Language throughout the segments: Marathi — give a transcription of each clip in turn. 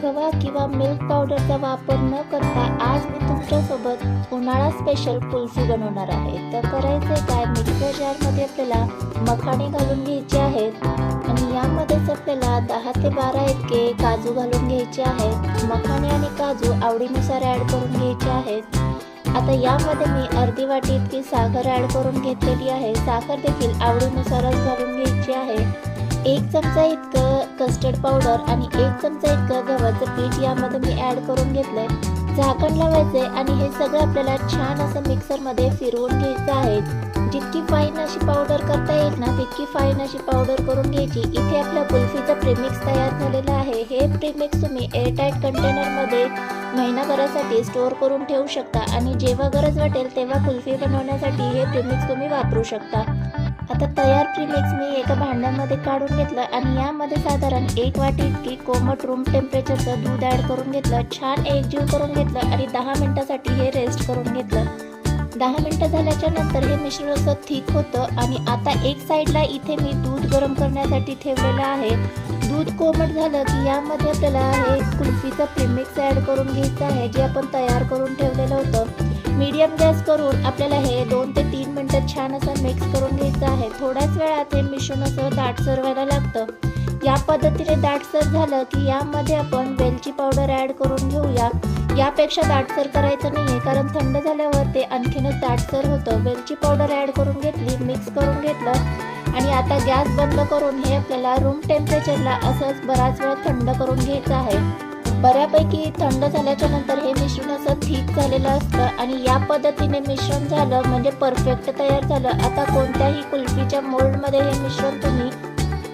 खवा किंवा मिल्क पावडरचा वापर न करता आज मी तुमच्यासोबत उन्हाळा स्पेशल कुल्फी बनवणार आहे। तर करायचे काय, मिक्सर जारमध्ये आपल्याला मखाणे घालून घ्यायचे आहेत आणि यामध्येच आपल्याला 10 ते 12 इतके काजू घालून घ्यायचे आहेत। मखाणे आणि काजू आवडीनुसार ॲड करून घ्यायचे आहेत। आता यामध्ये मी अर्धी वाटी इतकी साखर ॲड करून घेतलेली आहे। साखर देखील आवडीनुसारच घालून घ्यायची आहे। 1 चमचा इतकं कस्टर्ड पावडर आणि 1 चमचा इतकं गव्हाचं पीठ यामध्ये मी ॲड करून घेतलंय। झाकण लावायचे आणि हे सगळं आपल्याला छान असं मिक्सरमध्ये फिरवून घ्यायचं आहे। जितकी फाईन अशी पावडर करता येईल ना तितकी फाईन अशी पावडर करून घ्यायची। इथे आपल्या कुल्फीचं प्रीमिक्स तयार झालेलं आहे। हे प्रीमिक्स तुम्ही एअरटाईट कंटेनरमध्ये महिनाभरासाठी स्टोअर करून ठेवू शकता आणि जेव्हा गरज वाटेल तेव्हा कुल्फी बनवण्यासाठी हे प्रीमिक्स तुम्ही वापरू शकता। आता तयार प्रीमिक्स मी एका भांड्यामध्ये काढून घेतलं आणि यामध्ये साधारण 1 वाटी इतकी कोमट रूम टेम्परेचरचं दूध ॲड करून घेतलं। छान एकजीव करून घेतलं आणि 10 मिनिटासाठी हे रेस्ट करून घेतलं। 10 मिनिटं झाल्याच्या नंतर हे मिश्रण असं थिक होतं आणि आता एक साईडला इथे मी दूध गरम करण्यासाठी ठेवलेलं आहे। दूध कोमट झालं की यामध्ये आपल्याला हे कुल्फीचं प्रीमिक्स ॲड करून घ्यायचं आहे जे आपण तयार करून ठेवलेलं होतं। मीडियम गॅस करून आपल्याला हे 2 ते 3 मिनिटं छान असं मिक्स करून घ्यायचं आहे। थोड्याच वेळात हे मिश्रण असं दाटसर व्हायला लागतं। या पद्धतीने दाटसर झालं की यामध्ये आपण वेलची पावडर ॲड करून घेऊया। यापेक्षा दाटसर करायचं नाही आहे कारण थंड झाल्यावर ते आणखीनच दाटसर होतं। वेलची पावडर ॲड करून घेतली, मिक्स करून घेतलं आणि आता गॅस बंद करून हे आपल्याला रूम टेम्परेचरला असंच बराच वेळ थंड करून घ्यायचं आहे। बऱ्यापैकी थंड झाल्याच्या नंतर हे मिश्रण असं थिक झालेलं असतं आणि या पद्धतीने मिश्रण झालं म्हणजे परफेक्ट तयार झालं। आता कोणत्याही कुल्फीच्या मोल्डमध्ये हे मिश्रण तुम्ही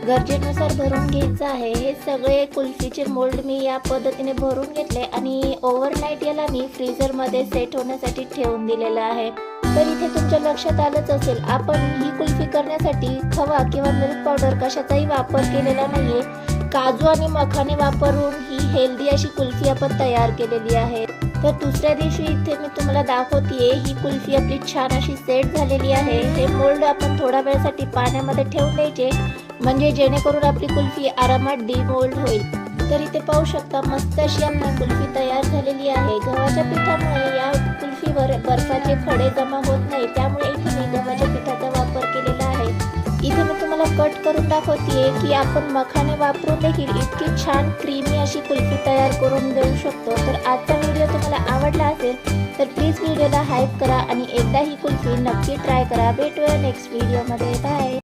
गरजेनुसार भरून घ्यायचं आहे। हे सगळे कुल्फीचे मोल्ड मी या पद्धतीने भरून घेतले आणि ओव्हरनाईट याला मी फ्रीझरमध्ये सेट होण्यासाठी ठेवून दिलेलं आहे। तर इथे तुमच्या लक्षात आलंच असेल आपण ही कुल्फी करण्यासाठी खवा किंवा मिल्क पावडर कशाचाही वापर केलेला नाहीये। काजू आणि मखाणे वापरून ही हेल्दी अशी कुल्फी आपण तयार केलेली आहे। तर दुसऱ्या दिवशी इथे मी तुम्हाला दाखवतेय ही कुल्फी आपली छान अशी सेट झालेली आहे। हे मोल्ड आपण थोड्या वेळासाठी पाण्यामध्ये ठेवून द्यायचे म्हणजे जेणेकरून आपली कुल्फी आरामात डिमोल्ड होईल। तर इथे पाहू शकता मस्त अशी आपली कुल्फी तयार झालेली आहे। गव्हाच्या पिठामुळे या कुल्फीवर बर्फाचे खडे जमा होत नाही, त्यामुळे इथे मी गव्हाच्या पिठाचा वापर केलेला आहे। इथे मी तुम्हाला कट करून दाखवतेय की आपण मखाणे वापरून देखील इतकी छान क्रीमी अशी कुल्फी तयार करून देऊ शकतो। तर आजचा व्हिडिओ तुम्हाला आवडला असेल तर प्लीज व्हिडिओला हाईप करा आणि एकदा ही कुल्फी नक्की ट्राय करा। भेटूया नेक्स्ट व्हिडिओमध्ये। बाय।